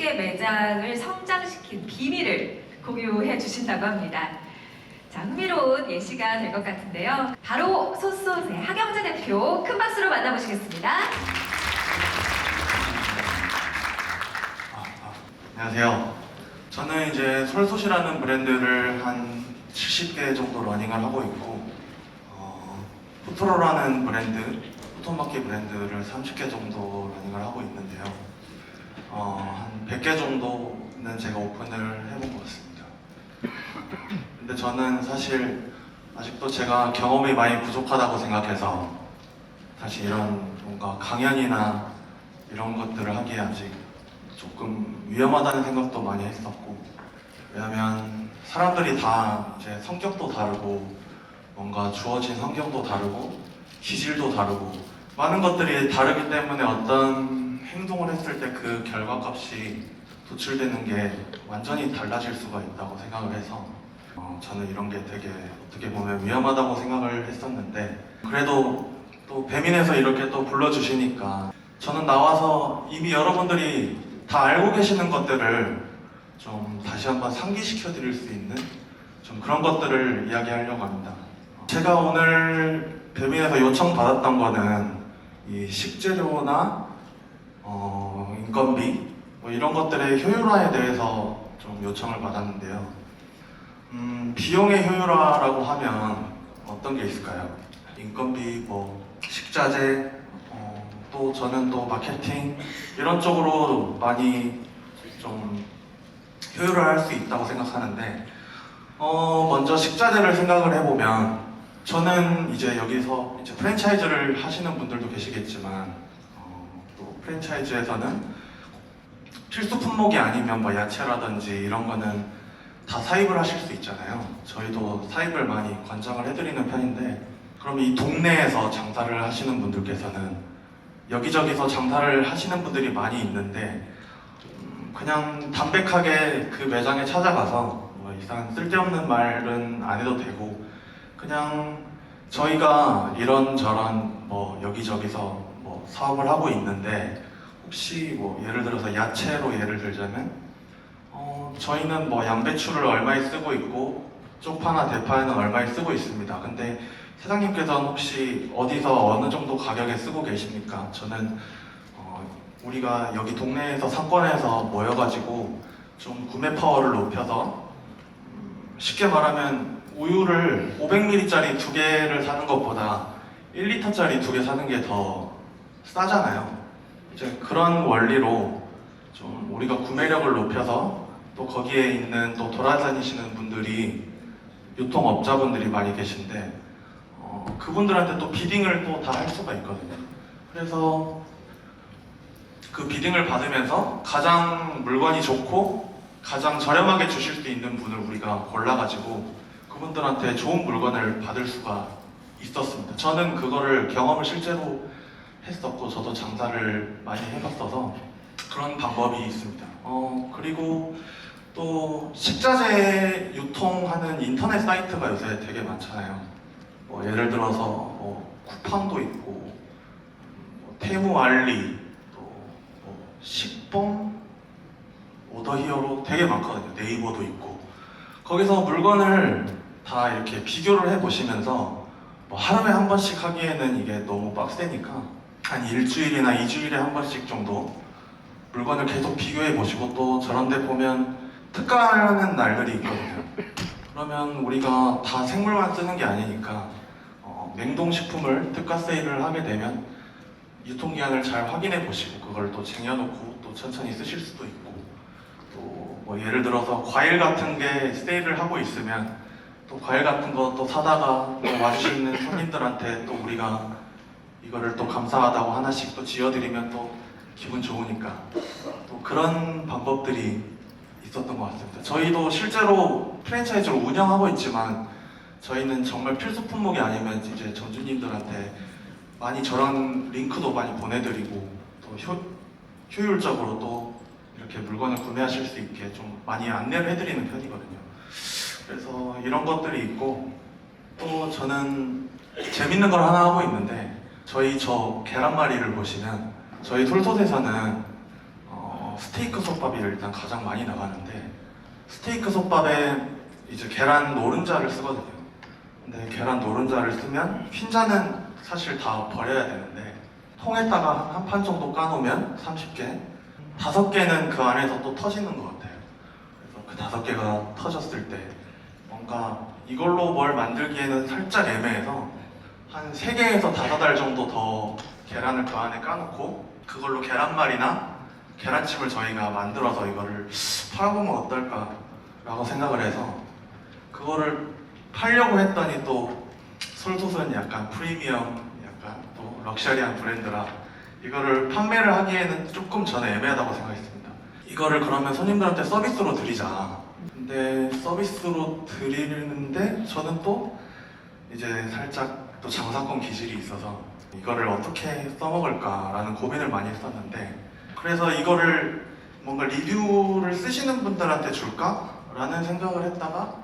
50개 매장을 성장시킨 비밀을 공유해 주신다고 합니다. 자, 흥미로운 예시가 될 것 같은데요. 바로 소소세 하경재 대표 큰 박수로 만나보시겠습니다. 안녕하세요. 저는 이제 솔솥이라는 브랜드를 한 70개 정도 러닝을 하고 있고, 푸트로라는 브랜드, 포토마키 브랜드를 30개 정도 러닝을 하고 있는데요. 한 100개 정도는 제가 오픈을 해본 것 같습니다. 근데 저는 사실 아직도 제가 경험이 많이 부족하다고 생각해서 사실 이런 뭔가 강연이나 이런 것들을 하기에 아직 조금 위험하다는 생각도 많이 했었고, 왜냐면 사람들이 다 이제 성격도 다르고 뭔가 주어진 환경도 다르고 기질도 다르고 많은 것들이 다르기 때문에 어떤 행동을 했을 때 그 결과값이 도출되는 게 완전히 달라질 수가 있다고 생각을 해서 저는 이런 게 되게 어떻게 보면 위험하다고 생각을 했었는데, 그래도 또 배민에서 이렇게 또 불러주시니까 저는 나와서 이미 여러분들이 다 알고 계시는 것들을 좀 다시 한번 상기시켜 드릴 수 있는 좀 그런 것들을 이야기하려고 합니다. 제가 오늘 배민에서 요청받았던 거는 이 식재료나 인건비 뭐 이런 것들의 효율화에 대해서 좀 요청을 받았는데요. 비용의 효율화라고 하면 어떤 게 있을까요? 인건비, 뭐 식자재, 또 저는 또 마케팅 이런 쪽으로 많이 좀 효율화할 수 있다고 생각하는데, 먼저 식자재를 생각을 해보면 저는 이제 여기서 이제 프랜차이즈를 하시는 분들도 계시겠지만 또 프랜차이즈에서는 필수 품목이 아니면 뭐 야채라든지 이런 거는 다 사입을 하실 수 있잖아요. 저희도 사입을 많이 권장을 해드리는 편인데, 그럼 이 동네에서 장사를 하시는 분들께서는 여기저기서 장사를 하시는 분들이 많이 있는데 그냥 담백하게 그 매장에 찾아가서 뭐 이상한 쓸데없는 말은 안 해도 되고 그냥 저희가 이런저런 뭐 여기저기서 뭐 사업을 하고 있는데 혹시 뭐 예를 들어서 야채로 예를 들자면 저희는 뭐 양배추를 얼마에 쓰고 있고 쪽파나 대파에는 얼마에 쓰고 있습니다. 근데 사장님께서는 혹시 어디서 어느 정도 가격에 쓰고 계십니까? 저는 우리가 여기 동네에서 상권에서 모여가지고 좀 구매 파워를 높여서 쉽게 말하면 우유를 500ml짜리 2개를 사는 것보다 1리터짜리 2개 사는 게 더 싸잖아요. 이제 그런 원리로 좀 우리가 구매력을 높여서 또 거기에 있는 또 돌아다니시는 분들이 유통업자분들이 많이 계신데 그분들한테 또 비딩을 또 다 할 수가 있거든요. 그래서 그 비딩을 받으면서 가장 물건이 좋고 가장 저렴하게 주실 수 있는 분을 우리가 골라가지고 그분들한테 좋은 물건을 받을 수가 있었습니다. 저는 그거를 경험을 실제로 했었고 저도 장사를 많이 해봤어서 그런 방법이 있습니다. 그리고 또 식자재 유통하는 인터넷 사이트가 요새 되게 많잖아요. 뭐 예를 들어서 뭐 쿠팡도 있고 테무 알리, 뭐 식봉, 오더히어로 되게 많거든요. 네이버도 있고 거기서 물건을 다 이렇게 비교를 해보시면서 뭐 하루에 한 번씩 하기에는 이게 너무 빡세니까 한 일주일이나 2주일에 한 번씩 정도 물건을 계속 비교해 보시고 또 저런 데 보면 특가하는 날들이 있거든요. 그러면 우리가 다 생물만 쓰는 게 아니니까 냉동식품을 특가 세일을 하게 되면 유통기한을 잘 확인해 보시고 그걸 또 쟁여놓고 또 천천히 쓰실 수도 있고, 또 뭐 예를 들어서 과일 같은 게 세일을 하고 있으면 또 과일 같은 거 또 사다가 또 와주시는 손님들한테 또 우리가 이거를 또 감사하다고 하나씩 또 지어드리면 또 기분 좋으니까 또 그런 방법들이 있었던 것 같습니다. 저희도 실제로 프랜차이즈로 운영하고 있지만 저희는 정말 필수 품목이 아니면 이제 점주님들한테 많이 저런 링크도 많이 보내드리고 또 효율적으로 또 이렇게 물건을 구매하실 수 있게 좀 많이 안내를 해드리는 편이거든요. 그래서 이런 것들이 있고 또 저는 재밌는 걸 하나 하고 있는데, 저희 저 계란말이를 보시면 저희 솔솥에서는 스테이크 솥밥이 일단 가장 많이 나가는데, 스테이크 솥밥에 이제 계란 노른자를 쓰거든요. 근데 계란 노른자를 쓰면 흰자는 사실 다 버려야 되는데, 통에다가 한 판 정도 까놓으면 30개, 5개는 그 안에서 또 터지는 것 같아요. 그래서 그 5개가 터졌을 때 뭔가 이걸로 뭘 만들기에는 살짝 애매해서 한 3개에서 5알 정도 더 계란을 그 안에 까놓고 그걸로 계란말이나 계란찜을 저희가 만들어서 이거를 팔아보면 어떨까 라고 생각을 해서 그거를 팔려고 했더니 또 솔솥은 약간 프리미엄, 약간 또 럭셔리한 브랜드라 이거를 판매를 하기에는 조금 저는 애매하다고 생각했습니다. 이거를 그러면 손님들한테 서비스로 드리자. 근데 서비스로 드리는데 저는 또 이제 살짝 또 장사건 기질이 있어서 이거를 어떻게 써먹을까라는 고민을 많이 했었는데, 그래서 이거를 뭔가 리뷰를 쓰시는 분들한테 줄까라는 생각을 했다가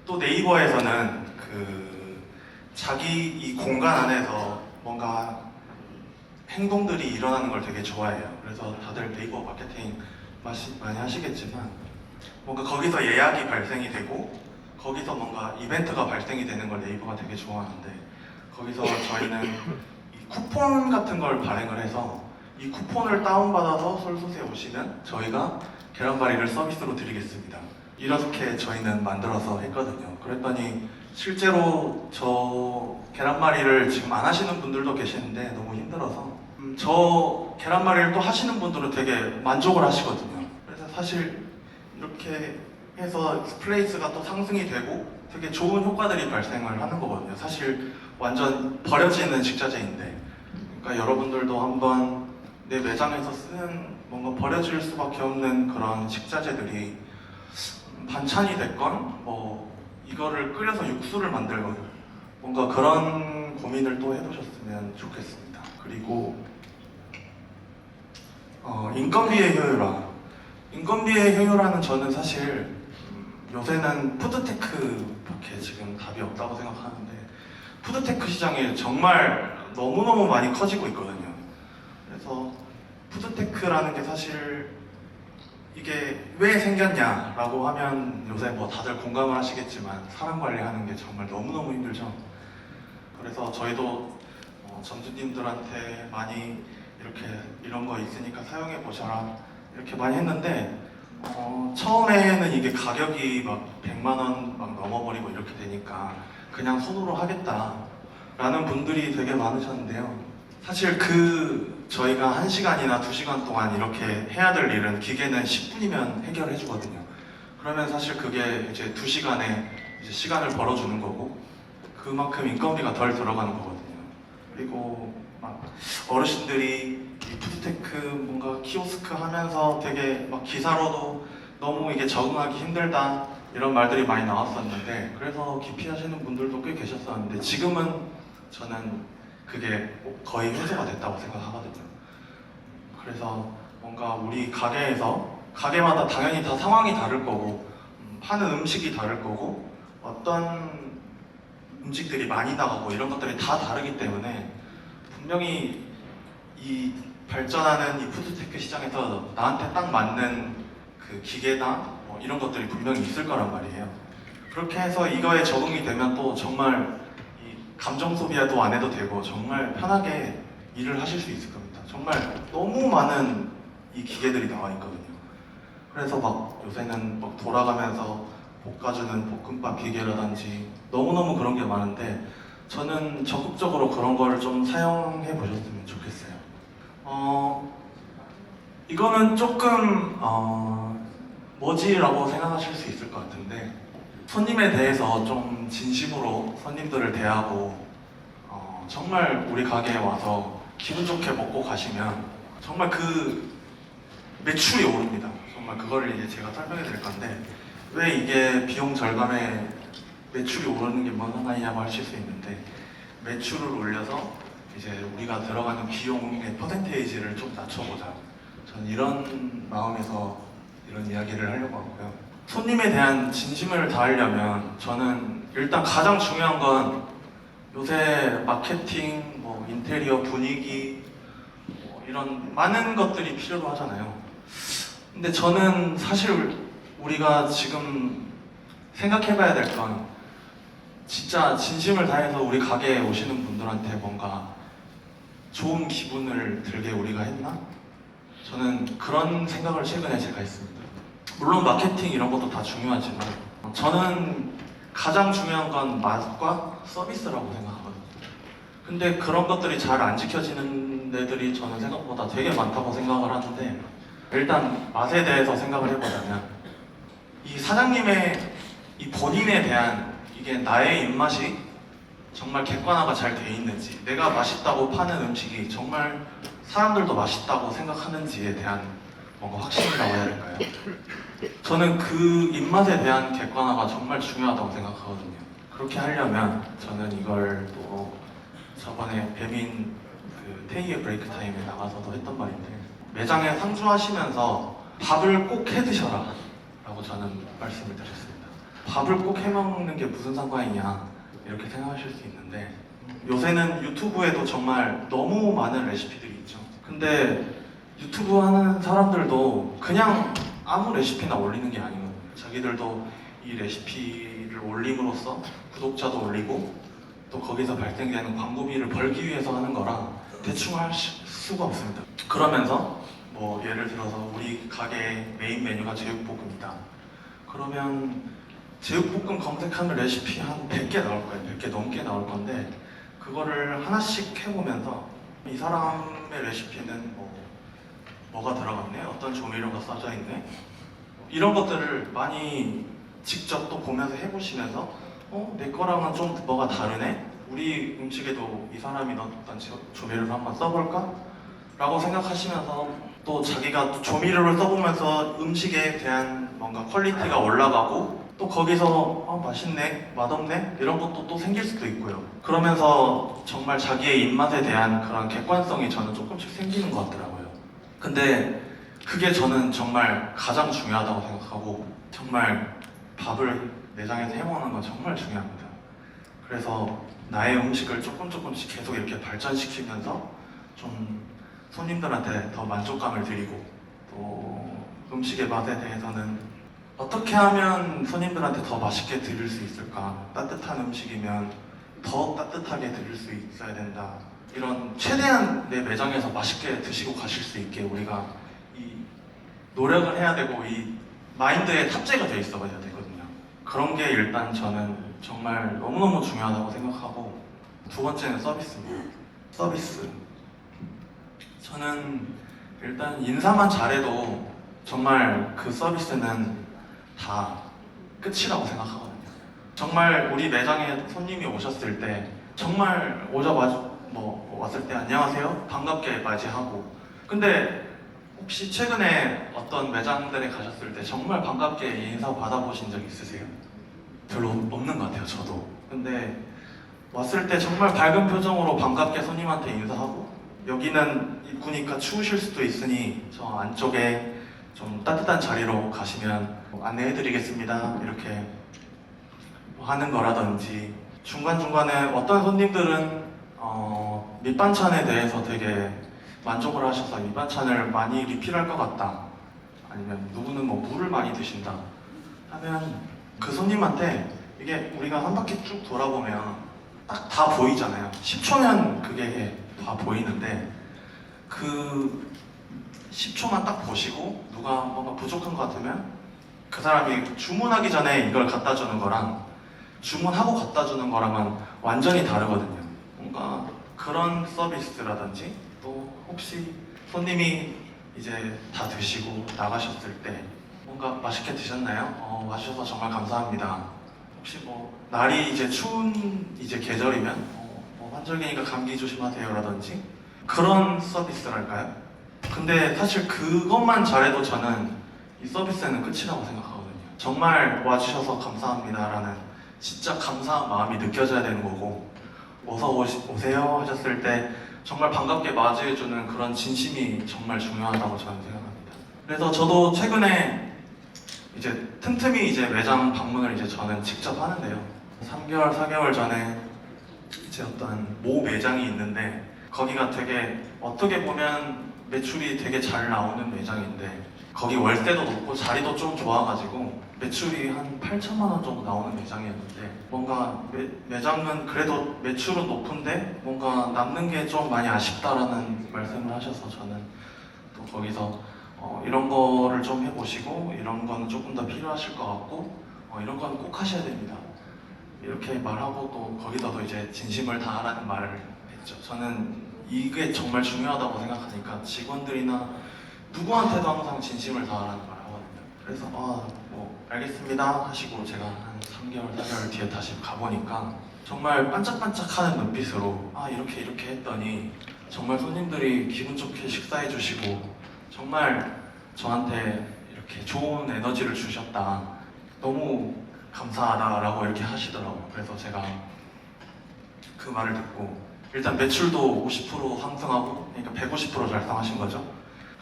또 네이버에서는 그 자기 이 공간 안에서 뭔가 행동들이 일어나는 걸 되게 좋아해요. 그래서 다들 네이버 마케팅 많이 하시겠지만 뭔가 거기서 예약이 발생이 되고 거기서 뭔가 이벤트가 발생이 되는 걸 네이버가 되게 좋아하는데, 거기서 저희는 이 쿠폰 같은 걸 발행을 해서 이 쿠폰을 다운받아서 솔솥에 오시면 저희가 계란말이를 서비스로 드리겠습니다. 이렇게 저희는 만들어서 했거든요. 그랬더니 실제로 저 계란말이를 지금 안 하시는 분들도 계시는데 너무 힘들어서 저 계란말이를 또 하시는 분들은 되게 만족을 하시거든요. 그래서 사실 이렇게 해서 플레이스가 또 상승이 되고 되게 좋은 효과들이 발생을 하는 거거든요. 사실 완전 버려지는 식자재인데, 그러니까 여러분들도 한번 내 매장에서 쓰는 뭔가 버려질 수밖에 없는 그런 식자재들이 반찬이 됐건 뭐 이거를 끓여서 육수를 만들건 뭔가 그런 고민을 또 해보셨으면 좋겠습니다. 그리고 인건비의 효율화. 인건비의 효율화는 저는 사실 요새는 푸드테크밖에 지금 답이 없다고 생각하는데, 푸드테크 시장이 정말 너무너무 많이 커지고 있거든요. 그래서 푸드테크라는 게 사실 이게 왜 생겼냐라고 하면 요새 뭐 다들 공감을 하시겠지만 사람 관리하는 게 정말 너무너무 힘들죠. 그래서 저희도 점주님들한테 많이 이렇게 이런 거 있으니까 사용해 보셔라 이렇게 많이 했는데, 처음에는 이게 가격이 막 100만 원 막 넘어버리고 이렇게 되니까 그냥 손으로 하겠다라는 분들이 되게 많으셨는데요. 사실 저희가 1시간이나 2시간 동안 이렇게 해야 될 일은 기계는 10분이면 해결해 주거든요. 그러면 사실 그게 이제 2시간에 이제 시간을 벌어주는 거고 그만큼 인건비가 덜 들어가는 거거든요. 그리고 막 어르신들이 이 푸드테크 뭔가 키오스크 하면서 되게 막 기사로도 너무 이게 적응하기 힘들다 이런 말들이 많이 나왔었는데, 그래서 기피하시는 분들도 꽤 계셨었는데 지금은 저는 그게 거의 해소가 됐다고 생각하거든요. 그래서 뭔가 우리 가게마다 당연히 다 상황이 다를 거고 파는 음식이 다를 거고 어떤 음식들이 많이 나가고 이런 것들이 다 다르기 때문에 분명히 이 발전하는 이 푸드테크 시장에서 나한테 딱 맞는 그 기계나 뭐 이런 것들이 분명히 있을 거란 말이에요. 그렇게 해서 이거에 적응이 되면 또 정말 이 감정 소비도 안 해도 되고 정말 편하게 일을 하실 수 있을 겁니다. 정말 너무 많은 이 기계들이 나와 있거든요. 그래서 막 요새는 막 돌아가면서 볶아주는 볶음밥 기계라든지 너무너무 그런 게 많은데 저는 적극적으로 그런 걸 좀 사용해 보셨으면 좋겠어요. 이거는 조금 뭐지라고 생각하실 수 있을 것 같은데, 손님에 대해서 좀 진심으로 손님들을 대하고 정말 우리 가게에 와서 기분 좋게 먹고 가시면 정말 그 매출이 오릅니다. 정말 그거를 이제 제가 설명해 드릴 건데, 왜 이게 비용 절감에 매출이 오르는 게 뭔 상관이냐고 하실 수 있는데, 매출을 올려서 이제 우리가 들어가는 비용의 퍼센테이지를 좀 낮춰보자. 저는 이런 마음에서 이런 이야기를 하려고 하고요. 손님에 대한 진심을 다하려면 저는 일단 가장 중요한 건 요새 마케팅, 뭐 인테리어 분위기 뭐 이런 많은 것들이 필요로 하잖아요. 근데 저는 사실 우리가 지금 생각해봐야 될 건 진짜 진심을 다해서 우리 가게에 오시는 분들한테 뭔가 좋은 기분을 들게 우리가 했나? 저는 그런 생각을 최근에 제가 했습니다. 물론 마케팅 이런 것도 다 중요하지만 저는 가장 중요한 건 맛과 서비스라고 생각하거든요. 근데 그런 것들이 잘 안 지켜지는 데들이 저는 생각보다 되게 많다고 생각을 하는데, 일단 맛에 대해서 생각을 해보자면 이 사장님의 이 본인에 대한 이게 나의 입맛이 정말 객관화가 잘 돼 있는지, 내가 맛있다고 파는 음식이 정말 사람들도 맛있다고 생각하는지에 대한 뭔가 확신이라고 해야 될까요? 저는 그 입맛에 대한 객관화가 정말 중요하다고 생각하거든요. 그렇게 하려면 저는 이걸 또 저번에 배민 그 테이의 브레이크 타임에 나가서도 했던 말인데, 매장에 상주하시면서 밥을 꼭 해 드셔라 라고 저는 말씀을 드렸습니다. 밥을 꼭 해 먹는 게 무슨 상관이냐 이렇게 생각하실 수 있는데, 요새는 유튜브에도 정말 너무 많은 레시피들이 있죠. 근데 유튜브 하는 사람들도 그냥 아무 레시피나 올리는 게 아니거든요. 자기들도 이 레시피를 올림으로써 구독자도 올리고 또 거기서 발생되는 광고비를 벌기 위해서 하는 거라 대충 할 수가 없습니다. 그러면서 뭐 예를 들어서 우리 가게의 메인 메뉴가 제육볶음이다. 그러면 제육볶음 검색하면 레시피 한 100개 나올 거예요. 100개 넘게 나올 건데, 그거를 하나씩 해보면서 이 사람의 레시피는 뭐가 들어갔네? 어떤 조미료가 써져 있네? 이런 것들을 많이 직접 또 보면서 해보시면서 내 거랑은 좀 뭐가 다르네? 우리 음식에도 이 사람이 넣었던 조미료를 한번 써볼까? 라고 생각하시면서 또 자기가 조미료를 써보면서 음식에 대한 뭔가 퀄리티가 올라가고, 또 거기서 맛있네, 맛없네 이런 것도 또 생길 수도 있고요. 그러면서 정말 자기의 입맛에 대한 그런 객관성이 저는 조금씩 생기는 것 같더라고요. 근데 그게 저는 정말 가장 중요하다고 생각하고, 정말 밥을 매장에서 해먹는 건 정말 중요합니다. 그래서 나의 음식을 조금씩 계속 이렇게 발전시키면서 좀 손님들한테 더 만족감을 드리고, 또 음식의 맛에 대해서는 어떻게 하면 손님들한테 더 맛있게 드릴 수 있을까? 따뜻한 음식이면 더 따뜻하게 드릴 수 있어야 된다. 이런 최대한 내 매장에서 맛있게 드시고 가실 수 있게 우리가 이 노력을 해야 되고, 이 마인드에 탑재가 돼 있어야 되거든요. 그런 게 일단 저는 정말 너무너무 중요하다고 생각하고, 두 번째는 서비스입니다. 서비스. 저는 일단 인사만 잘해도 정말 그 서비스는 다 끝이라고 생각하거든요. 정말 우리 매장에 손님이 오셨을 때 정말 오자마자 왔을 때 안녕하세요 반갑게 맞이하고, 근데 혹시 최근에 어떤 매장들에 가셨을 때 정말 반갑게 인사 받아보신 적 있으세요? 별로 없는 것 같아요, 저도. 근데 왔을 때 정말 밝은 표정으로 반갑게 손님한테 인사하고, 여기는 입구니까 추우실 수도 있으니 저 안쪽에 좀 따뜻한 자리로 가시면 안내해드리겠습니다 이렇게 하는 거라든지, 중간중간에 어떤 손님들은 밑반찬에 대해서 되게 만족을 하셔서 밑반찬을 많이 리필할 것 같다, 아니면 누구는 물을 많이 드신다 하면 그 손님한테 이게 우리가 한 바퀴 쭉 돌아보면 딱 다 보이잖아요. 10초면 그게 다 보이는데, 그 10초만 딱 보시고 누가 뭔가 부족한 것 같으면 그 사람이 주문하기 전에 이걸 갖다 주는 거랑 주문하고 갖다 주는 거랑은 완전히 다르거든요. 뭔가 그런 서비스라든지, 또 혹시 손님이 이제 다 드시고 나가셨을 때 뭔가 맛있게 드셨나요? 와주셔서 정말 감사합니다. 혹시 날이 이제 추운 이제 계절이면 환절기니까 감기 조심하세요라든지 그런 서비스랄까요? 근데 사실 그것만 잘해도 저는 이 서비스는 끝이라고 생각하거든요. 정말 와주셔서 감사합니다라는 진짜 감사한 마음이 느껴져야 되는 거고, 어서 오세요 하셨을 때 정말 반갑게 맞이해주는 그런 진심이 정말 중요하다고 저는 생각합니다. 그래서 저도 최근에 이제 틈틈이 이제 매장 방문을 이제 저는 직접 하는데요. 3개월, 4개월 전에 이제 어떤 모 매장이 있는데, 거기가 되게 어떻게 보면 매출이 되게 잘 나오는 매장인데 거기 월세도 높고 자리도 좀 좋아가지고 매출이 한 8천만 원 정도 나오는 매장이었는데 뭔가 매장은 그래도 매출은 높은데 뭔가 남는 게 좀 많이 아쉽다라는 말씀을 하셔서 저는 또 거기서 이런 거를 좀 해보시고 이런 거는 조금 더 필요하실 것 같고 이런 건 꼭 하셔야 됩니다. 이렇게 말하고 또 거기다도 이제 진심을 다하라는 말을 했죠. 저는 이게 정말 중요하다고 생각하니까 직원들이나 누구한테도 항상 진심을 다하라는 말을 하거든요. 그래서 뭐 알겠습니다 하시고 제가 한 3개월, 4개월 뒤에 다시 가보니까 정말 반짝반짝하는 눈빛으로 이렇게 했더니 정말 손님들이 기분 좋게 식사해 주시고 정말 저한테 이렇게 좋은 에너지를 주셨다. 너무 감사하다라고 이렇게 하시더라고요. 그래서 제가 그 말을 듣고 일단 매출도 50% 상승하고 그러니까 150% 달성하신 거죠.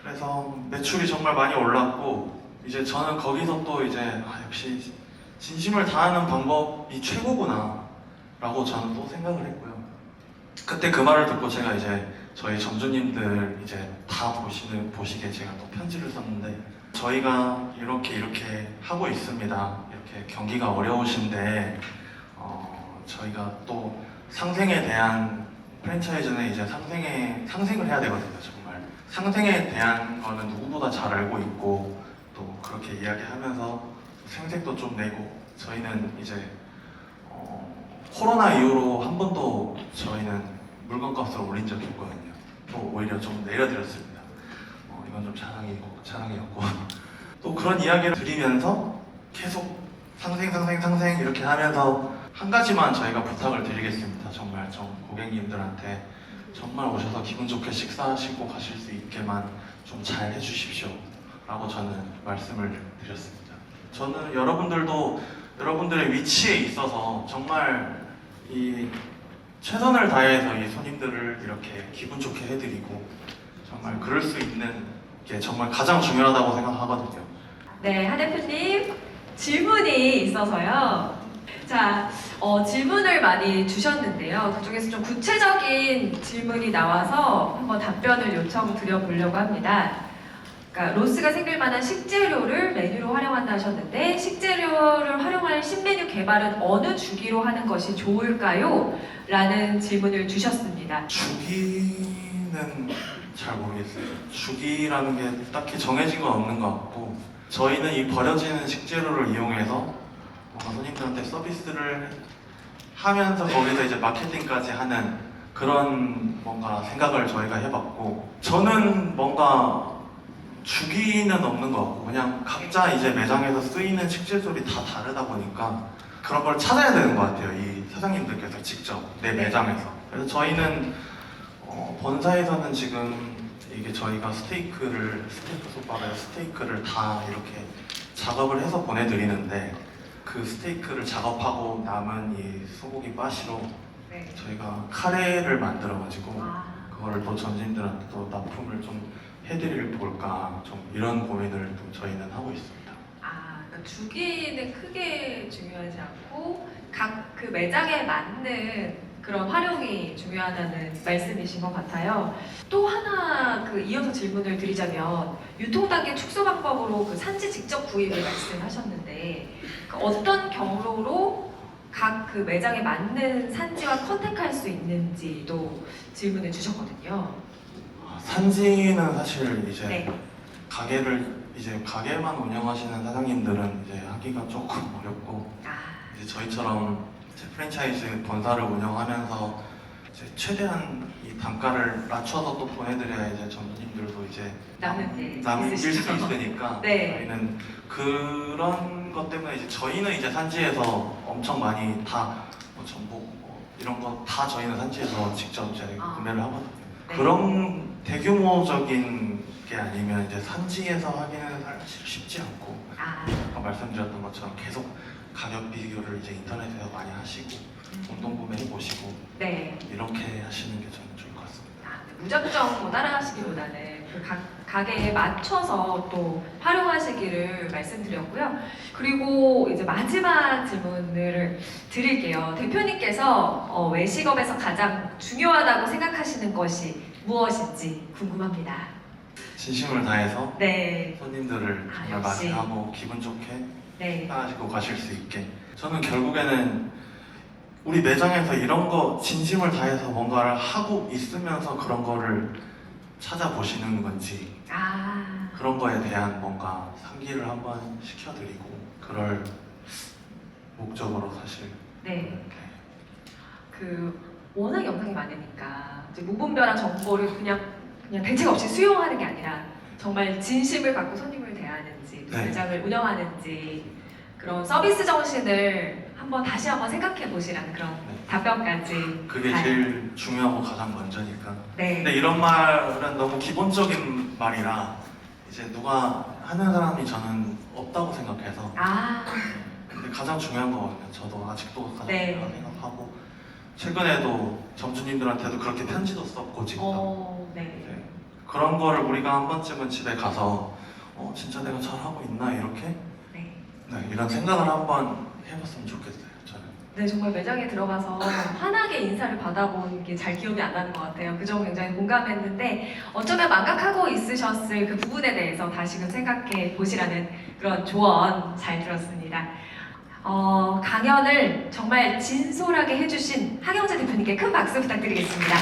그래서 매출이 정말 많이 올랐고 이제 저는 거기서 또 이제 역시 진심을 다하는 방법이 최고구나 라고 저는 또 생각을 했고요. 그때 그 말을 듣고 제가 이제 저희 점주님들 이제 다 보시게 제가 또 편지를 썼는데 저희가 이렇게 하고 있습니다. 이렇게 경기가 어려우신데 저희가 또 상생에 대한 프랜차이즈는 이제 상생을 해야 되거든요. 정말 상생에 대한 거는 누구보다 잘 알고 있고 또 그렇게 이야기하면서 생색도 좀 내고 저희는 이제 코로나 이후로 한 번도 저희는 물건값을 올린 적이 없거든요. 또 오히려 좀 내려드렸습니다. 이건 좀 자랑이었고 또 그런 이야기를 드리면서 계속 상생 이렇게 하면서 한 가지만 저희가 부탁을 드리겠습니다. 정말 고객님들한테 정말 오셔서 기분 좋게 식사하시고 가실 수 있게만 좀 잘 해주십시오 라고 저는 말씀을 드렸습니다. 저는 여러분들도 여러분들의 위치에 있어서 정말 이 최선을 다해서 이 손님들을 이렇게 기분 좋게 해드리고 정말 그럴 수 있는 게 정말 가장 중요하다고 생각하거든요. 네, 하 대표님 질문이 있어서요. 자, 질문을 많이 주셨는데요. 그 중에서 좀 구체적인 질문이 나와서 한번 답변을 요청드려보려고 합니다. 그러니까 로스가 생길 만한 식재료를 메뉴로 활용한다 하셨는데 식재료를 활용할 신메뉴 개발은 어느 주기로 하는 것이 좋을까요? 라는 질문을 주셨습니다. 주기는 잘 모르겠어요. 주기라는 게 딱히 정해진 건 없는 것 같고 저희는 이 버려지는 식재료를 이용해서 뭔가 손님들한테 서비스를 하면서 거기서 이제 마케팅까지 하는 그런 뭔가 생각을 저희가 해봤고 저는 뭔가 주기는 없는 것 같고 그냥 각자 이제 매장에서 쓰이는 식재료들이 다 다르다 보니까 그런 걸 찾아야 되는 것 같아요. 이 사장님들께서 직접 내 매장에서. 그래서 저희는 본사에서는 지금 이게 저희가 스테이크 솥밥에 스테이크를 다 이렇게 작업을 해서 보내드리는데 그 스테이크를 작업하고 남은 이 소고기 바시로 네. 저희가 카레를 만들어가지고 그거를 또 점주님들한테 또 납품을 좀 해드릴 볼까 좀 이런 고민을 또 저희는 하고 있습니다. 그러니까 주기는 크게 중요하지 않고 각 그 매장에 맞는 그런 활용이 중요하다는 말씀이신 것 같아요. 또 하나 이어서 질문을 드리자면 유통 단계 축소 방법으로 그 산지 직접 구입을 말씀하셨는데 어떤 경로로 각 그 매장에 맞는 산지와 컨택할 수 있는지도 질문을 주셨거든요. 산지는 사실 이제 네. 가게만 운영하시는 사장님들은 이제 하기가 조금 어렵고 이제 저희처럼 이제 프랜차이즈 본사를 운영하면서 이제 최대한 이 단가를 낮춰서 또 보내드려야 이제 점주님들도 이제 남길 수 있으니까 네. 저희는 그런 것 때문에 이제 저희는 이제 산지에서 엄청 많이 뭐 전복 이런 거 다 저희는 산지에서 직접 이제 구매를 하거든요. 네. 그런 대규모적인 게 아니면 이제 산지에서 하기는 사실 쉽지 않고 아까 말씀드렸던 것처럼 계속 가격 비교를 이제 인터넷에서 많이 하시고 공동 구매해 보시고 네. 이렇게 하시는 게 저는 좋을 것 같습니다. 무작정 뭐 따라하시기보다는 그 가게에 맞춰서 또 활용하시기를 말씀드렸고요. 그리고 이제 마지막 질문을 드릴게요. 대표님께서 외식업에서 가장 중요하다고 생각하시는 것이 무엇인지 궁금합니다. 진심을 다해서 네. 손님들을 아, 정말 역시. 맞이하고 기분 좋게 네. 하시고 가실 수 있게. 저는 결국에는 우리 매장에서 이런 거 진심을 다해서 뭔가를 하고 있으면서 그런 거를 찾아보시는 건지 아. 그런 거에 대한 뭔가 상기를 한번 시켜드리고 그럴 목적으로 사실 네. 이렇게 그 워낙 영상이 많으니까 이제 무분별한 정보를 그냥 대책 없이 수용하는 게 아니라 정말 진심을 갖고 손님을 대하는지 또 네. 매장을 운영하는지 그런 서비스 정신을 다시 한번 생각해 보시라는 그런 네. 답변까지. 그게 잘- 제일 중요하고 가장 먼저니까. 네. 근데 이런 말은 너무 기본적인 말이라 이제 누가 하는 사람이 저는 없다고 생각해서 아. 근데 가장 중요한 거거든요. 저도 아직도 가장 네. 중요하다고 생각하고 최근에도 점주님들한테도 그렇게 편지도 썼고 직접 네. 네. 그런 거를 우리가 한 번쯤은 집에 가서 진짜 내가 잘하고 있나 이렇게 네. 네, 이런 생각을 한번 해봤으면 좋겠어요. 저는. 네, 정말 매장에 들어가서 환하게 인사를 받아본 게 잘 기억이 안 나는 것 같아요. 그 점 굉장히 공감했는데 어쩌면 망각하고 있으셨을 그 부분에 대해서 다시금 생각해 보시라는 그런 조언 잘 들었습니다. 강연을 정말 진솔하게 해주신 하경재 대표님께 큰 박수 부탁드리겠습니다.